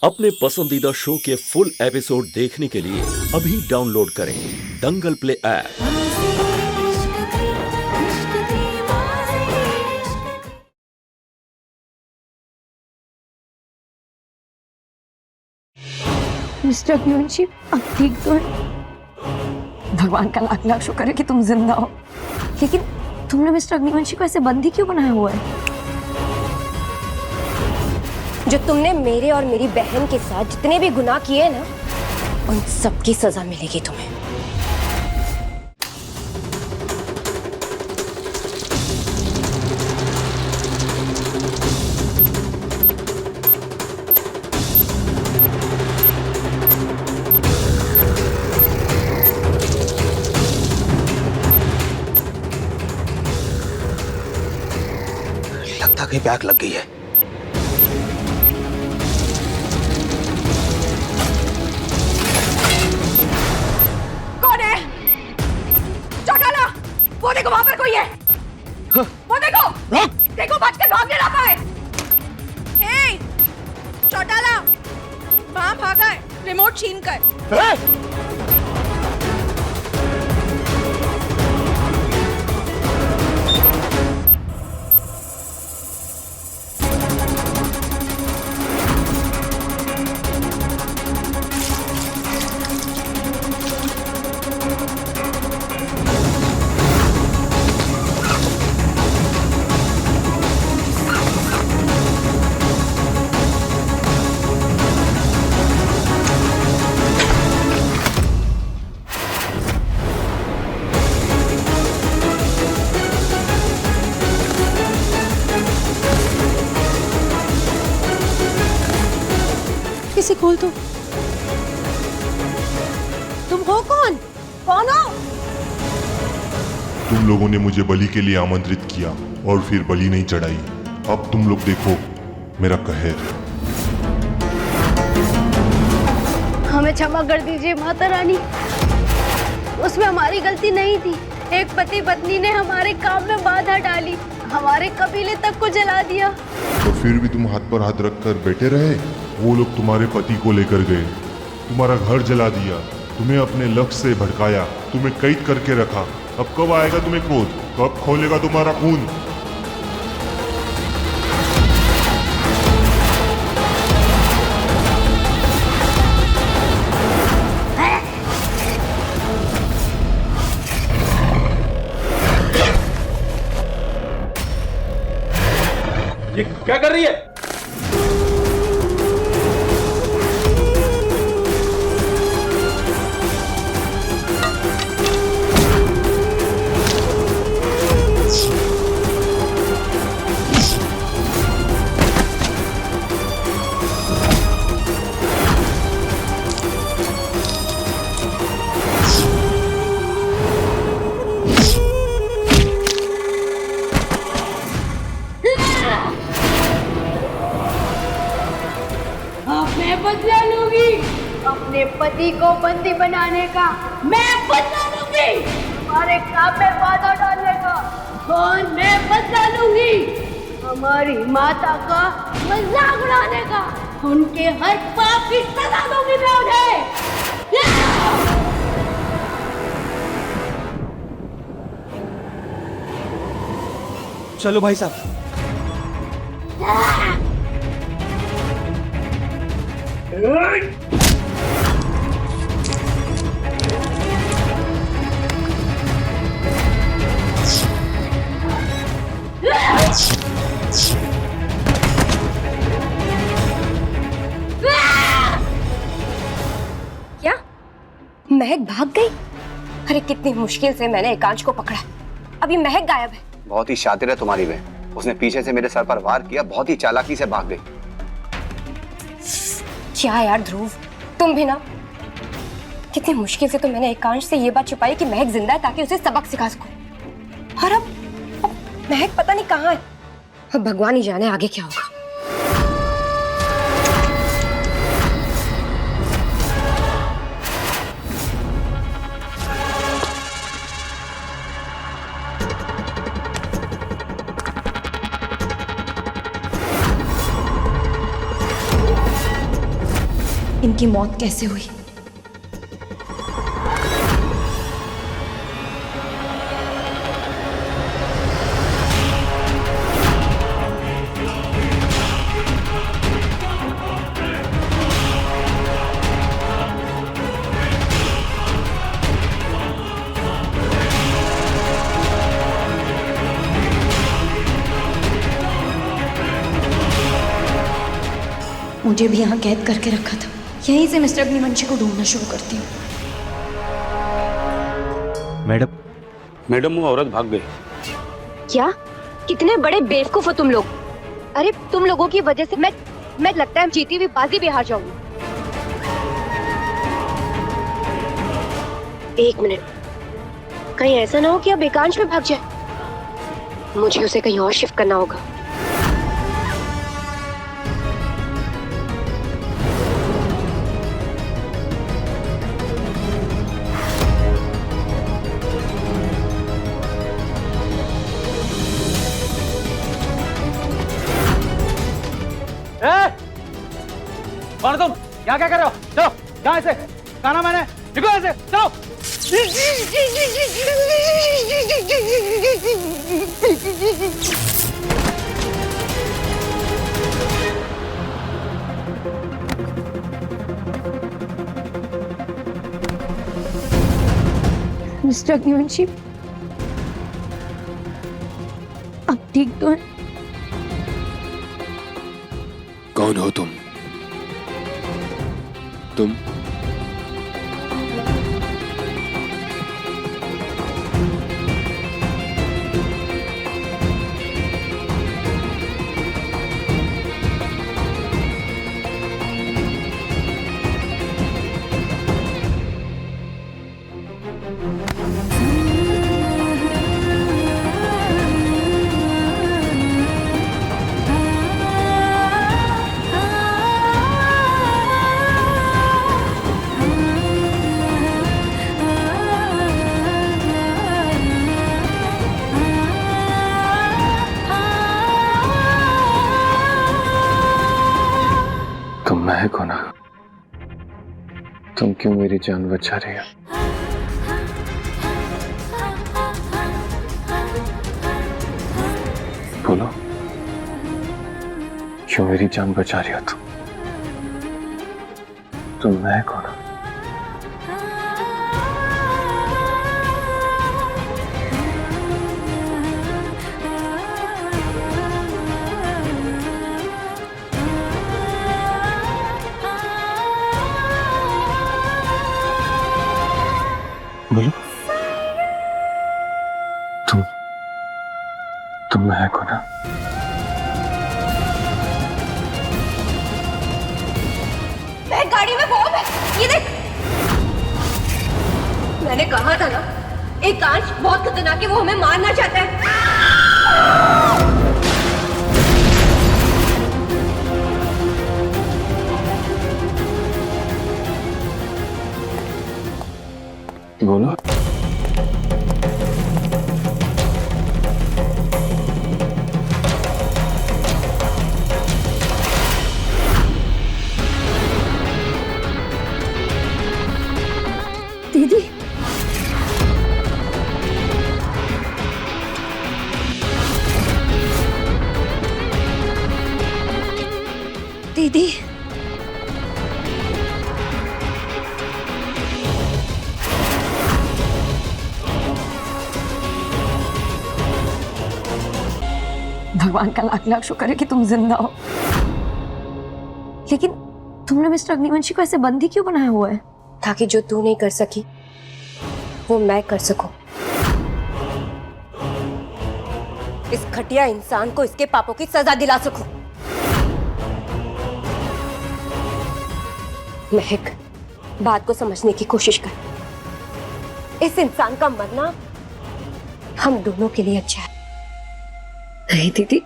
अपने पसंदीदा शो के फुल एपिसोड देखने के लिए अभी डाउनलोड करें दंगल प्ले ऐप। मिस्टर अग्निवंशी, अब ठीक तो है? भगवान का लाख लाख शुक्र है कि तुम जिंदा हो। लेकिन तुमने मिस्टर अग्निवंशी को ऐसे बंदी क्यों बनाया हुआ है? जो तुमने मेरे और मेरी बहन के साथ जितने भी गुनाह किए ना, उन सब की सजा मिलेगी तुम्हें। लगता कहीं बैग लग गई है। कौन है? चौटाला, वो देखो वहां पर कोई है। वो देखो, देखो बच के भागने ना पाए। हे, चौटाला, वहां भागा है, रिमोट छीन कर। इसे खोल दो। तुम हो कौन? कौन हो? तुम लोगों ने मुझे बलि के लिए आमंत्रित किया और फिर बलि नहीं चढ़ाई। अब तुम लोग देखो मेरा कहर। हमें क्षमा कर दीजिए माता रानी, उसमें हमारी गलती नहीं थी। एक पति पत्नी ने हमारे काम में बाधा डाली, हमारे कबीले तक को जला दिया। तो फिर भी तुम हाथ पर हाथ रखकर बैठे रहे। वो लोग तुम्हारे पति को लेकर गए, तुम्हारा घर जला दिया, तुम्हें अपने लक्ष्य से भटकाया, तुम्हें कैद करके रखा। अब कब आएगा तुम्हें क्रोध? कब खोलेगा तुम्हारा खून? ये क्या कर रही है? मैं बदला लूंगी अपने पति को बंदी बनाने का। मैं बदला लूंगी हमारे काम में बाधा डालने का। और मैं बदला लूंगी हमारी माता का मजाक उड़ाने का। उनके हर पाप की सजा दूंगी मैं उन्हें। चलो भाई साहब। क्या महक भाग गई? अरे कितनी मुश्किल से मैंने एकांश को पकड़ा, अभी महक गायब है। बहुत ही शातिर है तुम्हारी बहन, उसने पीछे से मेरे सर पर वार किया, बहुत ही चालाकी से भाग गई। क्या यार ध्रुव, तुम भी ना। कितनी मुश्किल से तो मैंने एकांश से ये बात छुपाई कि महक जिंदा है ताकि उसे सबक सिखा सकूं। और अब महक पता नहीं कहाँ है। अब भगवान ही जाने आगे क्या होगा। इनकी मौत कैसे हुई। मुझे भी यहाँ कैद करके रखा था। यहीं से मिस्टर अग्निवंशी को ढूंढना शुरू करती हूँ। मैडम वो औरत भाग गई। क्या? कितने बड़े बेवकूफ हो तुम लोग। अरे तुम लोगों की वजह से मैं लगता है जीती हुई बाजी भी हार जाऊंगी। एक मिनट, कहीं ऐसा ना हो कि अब एकांश में भाग जाए। मुझे उसे कहीं और शिफ्ट करना होगा। कौन तुम? यहाँ क्या कर रहे हो? चलो यहाँ से, कहा ना मैंने, निकलो ऐसे, चलो। मिस्टर अग्निवंशी अब ठीक तो है? कौन हो तुम? तुम महक हो ना? तुम क्यों मेरी जान बचा रही हो? बोलो, क्यों मेरी जान बचा रही हो तुम महक हो ना? बोलो, तुम महक हो ना? गाड़ी में बॉम्ब है, ये देख। मैंने कहा था ना, एकांश बहुत खतरनाक है, वो हमें मारना चाहता है। बोलो, दीदी दीदी भगवान का लाख लाख शुक्र है कि तुम जिंदा हो। लेकिन तुमने मिस्टर अग्निवंशी को ऐसे बंदी क्यों बनाया हुआ है? ताकि जो तू नहीं कर सकी वो मैं कर सकूं। इस घटिया इंसान को इसके पापों की सजा दिला सकूं। महक, बात को समझने की कोशिश कर। इस इंसान का मरना हम दोनों के लिए अच्छा है। नहीं दीदी,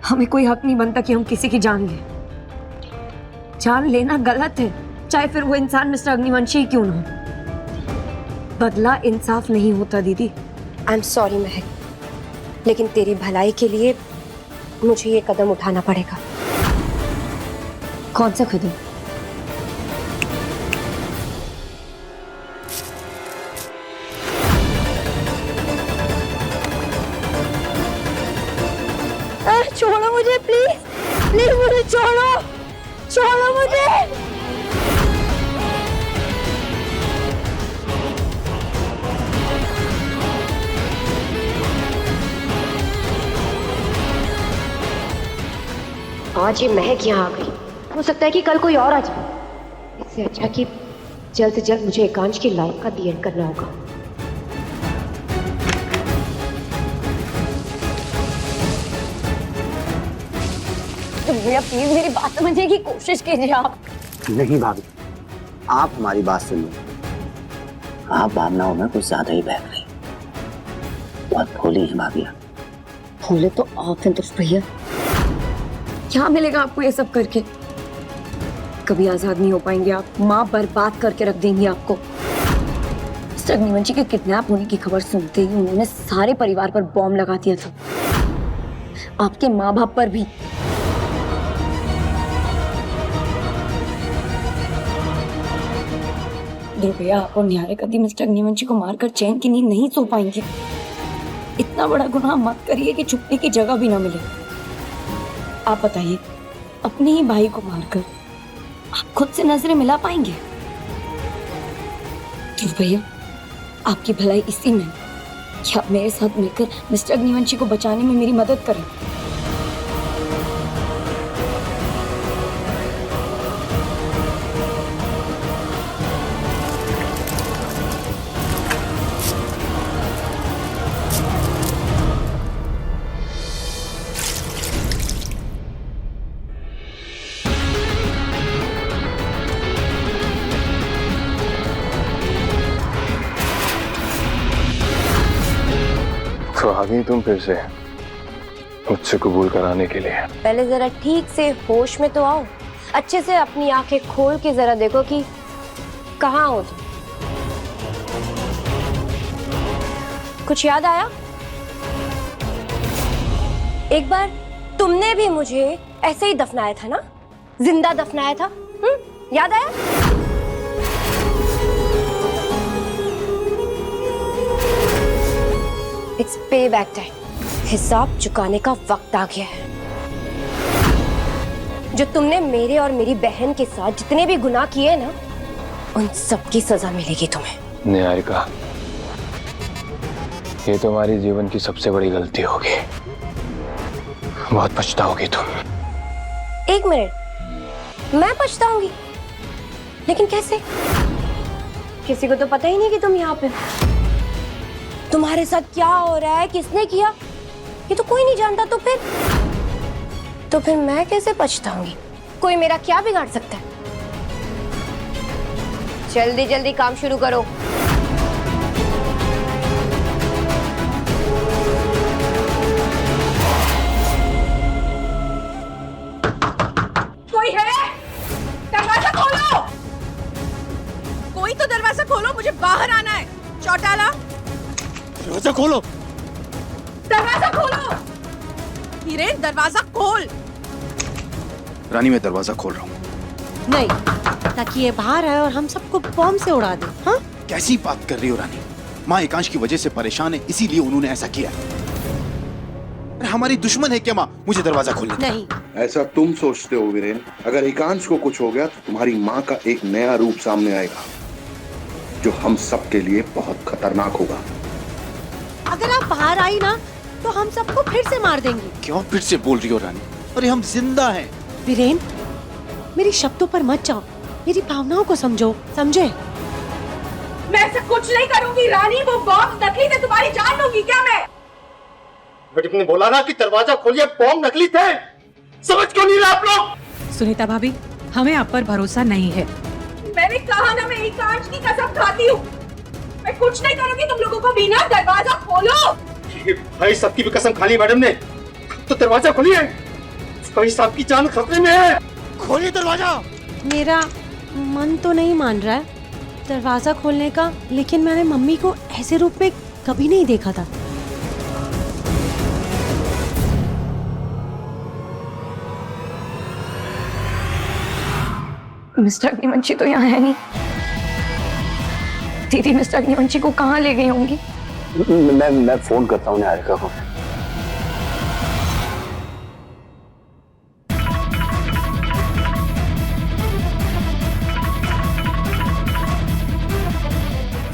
हमें कोई हक नहीं बनता कि हम किसी की जान लें। जान लेना गलत है, चाहे फिर वो इंसान मिस्टर अग्निवंशी ही क्यों ना हो। बदला इंसाफ नहीं होता दीदी। आई एम सॉरी महक, लेकिन तेरी भलाई के लिए मुझे ये कदम उठाना पड़ेगा। कौन सा कदम? आज ये महक यहाँ आ गई, हो सकता है कि कल कोई और आ जाए। इससे अच्छा कि जल्द से जल्द मुझे एकांश की लाइफ का दी एंड करना होगा। तो भैया प्लीज मेरी बात समझने की कोशिश कीजिए आप। नहीं भाभी, आप हमारी बात सुन लो। आप भावनाओं में कुछ ज्यादा ही बहक रही, बहुत भोली है भाभी। भोले तो आप हैं तुझ भैया। क्या मिलेगा आपको ये सब करके? कभी आजाद नहीं हो पाएंगे आप। माँ बर्बाद करके रख देंगी आपको। मिस्टर अग्निवंशी के किडनैप होने की खबर सुनते ही उन्होंने सारे परिवार पर बॉम्ब लगा दिया था, आपके माँ बाप पर भी। भैया आप और न्यारे कभी मिस्टर अग्निवंशी को मारकर चैन की नींद नहीं सो पाएंगे। इतना बड़ा गुनाह मत करिए कि छुपने की जगह भी ना मिले। आप बताइए, अपने ही भाई को मारकर आप खुद से नजरें मिला पाएंगे? तो भैया आपकी भलाई इसी में कि आप मेरे साथ मिलकर मिस्टर अग्निवंशी को बचाने में मेरी मदद करें। तो आ गई तुम फिर से मुझसे कबूल कराने के लिए। पहले जरा ठीक से होश में तो आओ, अच्छे से अपनी आंखें खोल के जरा देखो कि कहाँ हो तुम। कुछ याद आया? एक बार तुमने भी मुझे ऐसे ही दफनाया था ना, जिंदा दफनाया था। याद आया? इट्स पे बैक टाइम। हिसाब चुकाने का वक्त आ गया है। जो तुमने मेरे और मेरी बहन के साथ जितने भी गुनाह किए ना, उन सब की सजा मिलेगी तुम्हें। निहारिका, ये तुम्हारी जीवन की सबसे बड़ी गलती होगी। बहुत पछताओगी तुम। एक मिनट, मैं पछताऊंगी? लेकिन कैसे? किसी को तो पता ही नहीं कि तुम यहाँ पे। तुम्हारे साथ क्या हो रहा है, किसने किया, ये तो कोई नहीं जानता। तो फिर मैं कैसे पछताऊंगी? कोई मेरा क्या बिगाड़ सकता है? जल्दी जल्दी काम शुरू करो। कोई है? दरवाजा खोलो। कोई तो दरवाजा खोलो, मुझे बाहर आना है। चौटाला, दरवाजा खोलो। दरवाजा खोलो। हिरेन, दरवाजा खोल। रानी, मैं दरवाजा खोल रहा हूँ। नहीं, ताकि ये बाहर आए और हम सबको बॉम्ब से उड़ा दे। हाँ? कैसी बात कर रही हो रानी? माँ एकांश की वजह से परेशान है, इसीलिए उन्होंने ऐसा किया। अरे हमारी दुश्मन है क्या माँ? मुझे दरवाजा खोलने दो। नहीं, ऐसा तुम सोचते हो वीरेन। अगर एकांश को कुछ हो गया तो तुम्हारी माँ का एक नया रूप सामने आएगा, जो हम सब के लिए बहुत खतरनाक होगा। अगर आप बाहर आई ना तो हम सबको फिर से मार देंगे। क्यों फिर से बोल रही हो रानी? अरे हम जिंदा हैं। वीरेन, मेरी शब्दों पर मत जाओ, मेरी भावनाओं को समझो, समझे? मैं ऐसा कुछ नहीं करूंगी रानी। वो बॉम्ब नकली थे, तुम्हारी जान लूंगी क्या मैं? तुमने बोला ना कि दरवाजा खोलिए, बॉम्ब नकली थे। समझ क्यों नहीं रहे आप लोग? सुनीता भाभी, हमें आप पर भरोसा नहीं है। मैंने कहा ना, मैं एकांश की कसम खाती हूँ। मैं कुछ नहीं करूंगी तुम लोगों को भी ना। दरवाजा खोलो। भाई सबकी भी कसम खा ली मैडम ने, तो दरवाजा खोलिए। भाई साहब की जान खतरे में है। खोलिए दरवाजा। मेरा मन तो नहीं मान रहा है दरवाजा खोलने का, लेकिन मैंने मम्मी को ऐसे रूप में कभी नहीं देखा था। मिस्टर अग्निवंशी तो यहाँ है नहीं। दीदी मिस्टर अग्निवंशी को कहाँ ले गई होंगी? मैं फोन करता हूँ निहारिका को।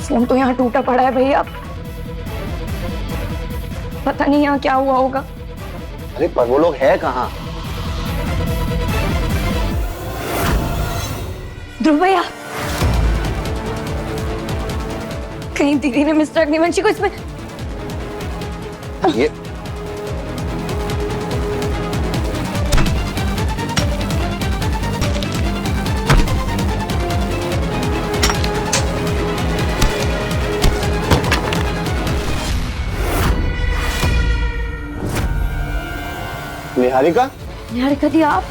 फोन तो यहाँ टूटा पड़ा है भैया। पता नहीं यहाँ क्या हुआ होगा। अरे पर वो लोग है कहाँ? ध्रुव भैया, कहीं दीदी ने मिस्टर अग्निवंशी को इसमें ये निहारिका? निहारिका दी, आप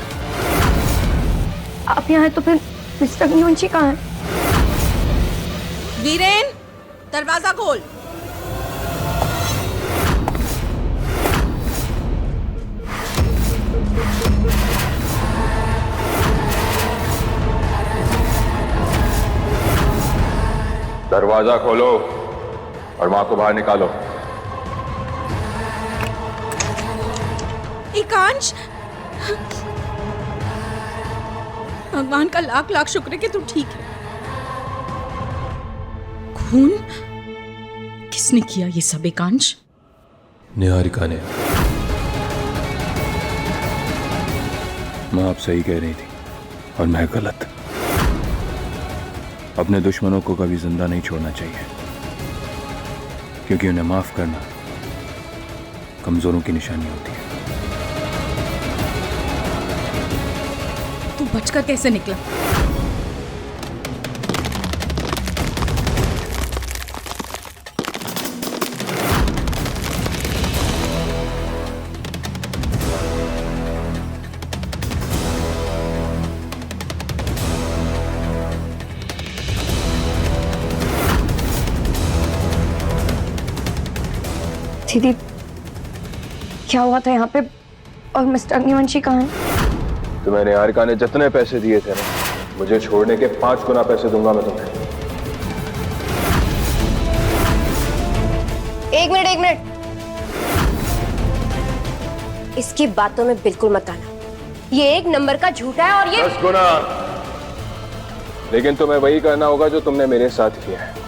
यहाँ हैं तो फिर मिस्टर अग्निवंशी कहाँ हैं? वीरेन, दरवाजा खोल। दरवाजा खोलो और मां को बाहर निकालो। एकांश, भगवान का लाख लाख शुक्र है कि तू ठीक है। खून किसने किया ये सब एकांश? निहारिका ने। माँ आप सही कह रही थी और मैं गलत। अपने दुश्मनों को कभी जिंदा नहीं छोड़ना चाहिए, क्योंकि उन्हें माफ करना कमजोरों की निशानी होती है। तू बचकर कैसे निकला? दीदी, क्या हुआ था यहाँ पे? और मिस्टर अग्निवंशी कहाँ हैं? तुम्हें निहारिका ने जितने पैसे दिए थे ना, मुझे छोड़ने के 5 गुना पैसे दूंगा मैं तुम्हें। एक मिनट। इसकी बातों में बिल्कुल मत आना। ये एक नंबर का झूठा है और ये 10 गुना। लेकिन तुम्हें वही करना होगा जो तुमने मेरे साथ किया है।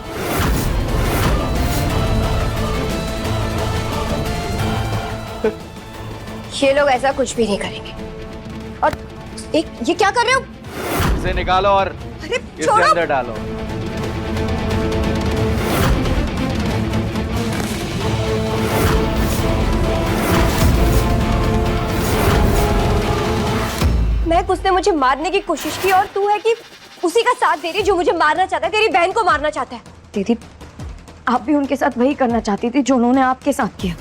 ये लोग ऐसा कुछ भी नहीं करेंगे। और ये क्या कर रहे हो? इसे निकालो और इसके अंदर डालो। महक, उसने मुझे मारने की कोशिश की और तू है कि उसी का साथ दे रही जो मुझे मारना चाहता है, तेरी बहन को मारना चाहता है। दीदी, आप भी उनके साथ वही करना चाहती थी जो उन्होंने आपके साथ किया,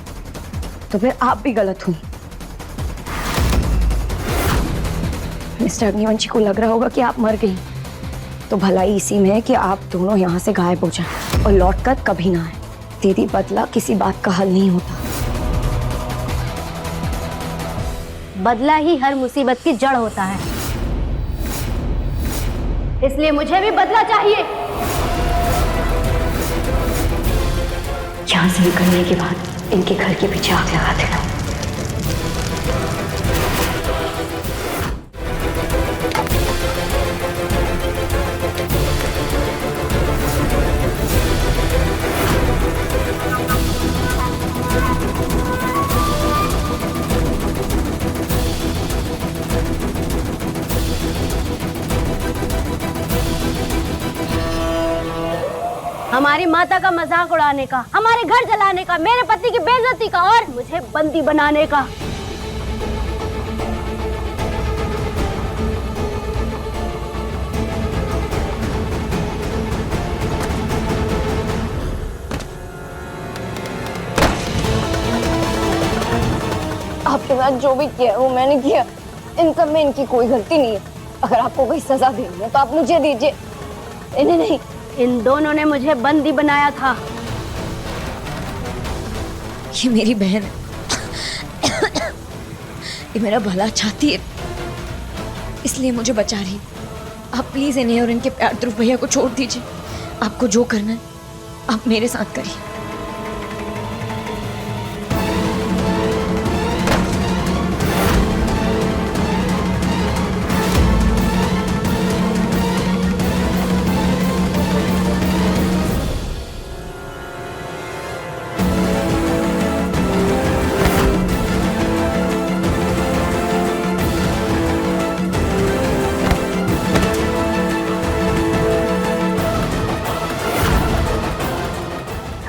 तो फिर आप भी गलत हुई। मिस्टर अग्निवंशी को लग रहा होगा कि आप मर गई, तो भलाई इसी में है कि आप दोनों यहाँ से गायब हो जाएं और लौटकर कभी ना आए। दीदी, बदला किसी बात का हल नहीं होता। बदला ही हर मुसीबत की जड़ होता है, इसलिए मुझे भी बदला चाहिए। यहाँ से निकलने के बाद इनके घर के पीछे आग लगा देना। हमारी माता का मजाक उड़ाने का, हमारे घर जलाने का, मेरे पति की बेइज्जती का और मुझे बंदी बनाने का। आपके साथ जो भी किया वो मैंने किया। इन सब में इनकी कोई गलती नहीं है। अगर आपको कोई सजा देनी है तो आप मुझे दीजिए, इन्हें नहीं। इन दोनों ने मुझे बंदी बनाया था। ये मेरी बहन है, ये मेरा भला चाहती है, इसलिए मुझे बचा रही। आप प्लीज इन्हें और इनके प्यार ध्रुव भैया को छोड़ दीजिए। आपको जो करना है आप मेरे साथ करिए।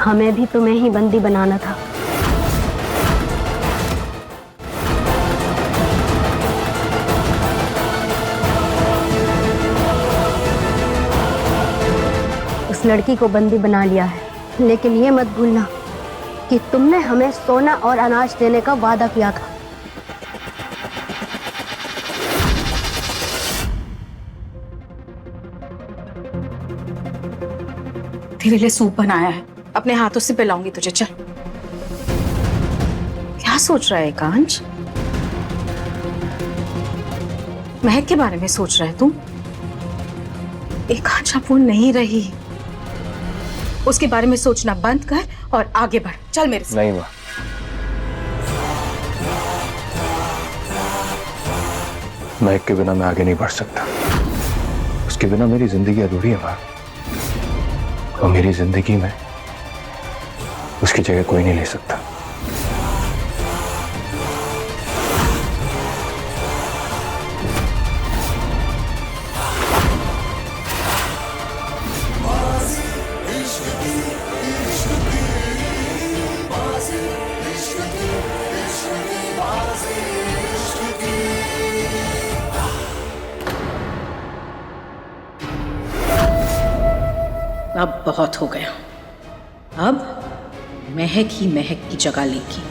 हमें भी तुम्हें ही बंदी बनाना था। उस लड़की को बंदी बना लिया है, लेकिन ये मत भूलना कि तुमने हमें सोना और अनाज देने का वादा किया था। तेरे लिए सूप बनाया है, अपने हाथों से पिलाऊंगी तुझे। चल। क्या सोच रहा है एकांश? महक के बारे में सोच रहा है तुम? एकांश अब वो नहीं रही, उसके बारे में सोचना बंद कर और आगे बढ़। चल मेरे साथ। नहीं माँ, महक के बिना मैं आगे नहीं बढ़ सकता। उसके बिना मेरी जिंदगी अधूरी है माँ, और मेरी जिंदगी में उसकी जगह कोई नहीं ले सकता। अब बहुत हो गया। अब महक ही महक की जगह लेगी।